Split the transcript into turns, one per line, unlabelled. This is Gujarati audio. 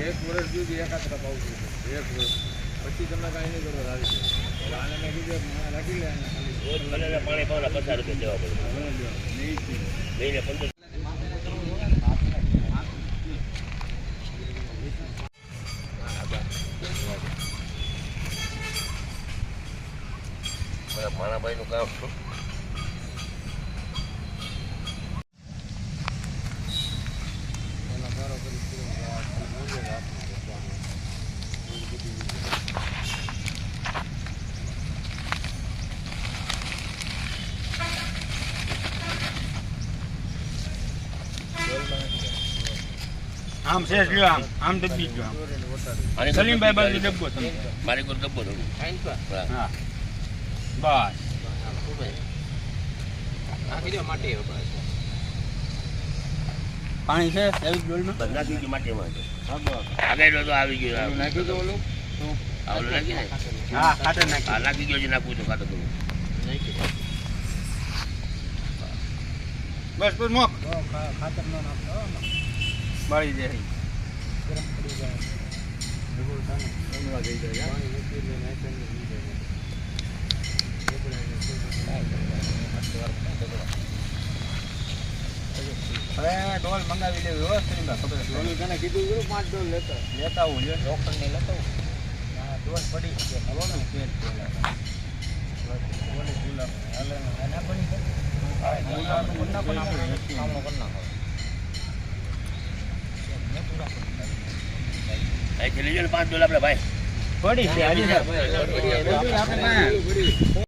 એક વર્ષ સુધી એકાત્ર પાવું છું. એક વર્ષ પછી તમને કાંઈ નહીં કરવા આવી છે. આને મેં કીધું રાખી લે
પાણી પાવડા 50 રૂપિયા દેવા પડે. માણાભાઈ નું કામ શું
આમ શેષ લ્યો આમ ડબ્બી ગયો આમ સલીમભાઈ બાજુ ડબ્બો તમે
મારી કોઈ ડબ્બો
હા બસ પાણી છે એવી ડોલમાં
નાખી ગયું માટીમાં આગળ તો આવી ગયું
નાખ્યું તો ઓલું
નાખી
હા ખાતર નાખી
નાખી ગયો છે નાખવું તો ખાતર કરું
બસ બસ મોક
ખાતર ન નાખો
બળી જાય
ગરમ પડી જાય ગઈ જાય પાણી મૂકી લે
હવે ડોલ મંગાવી લેવી વ્યવસ્થિત ખબર
ડોલ તને કીધું 5 ડોલ
લેતા હું ડોક્ટર ને લેતા હું હા ડોલ પડી છે હલો ને પેટ ઓલી ગુલાબ હાલે ના બની હા ગુલાબ મુન્ના પણ આપણે સામનો કરી નાખો
અહીં લઈ જાય 5 ડોલ આપણે ભાઈ
પડી છે આજે આપણે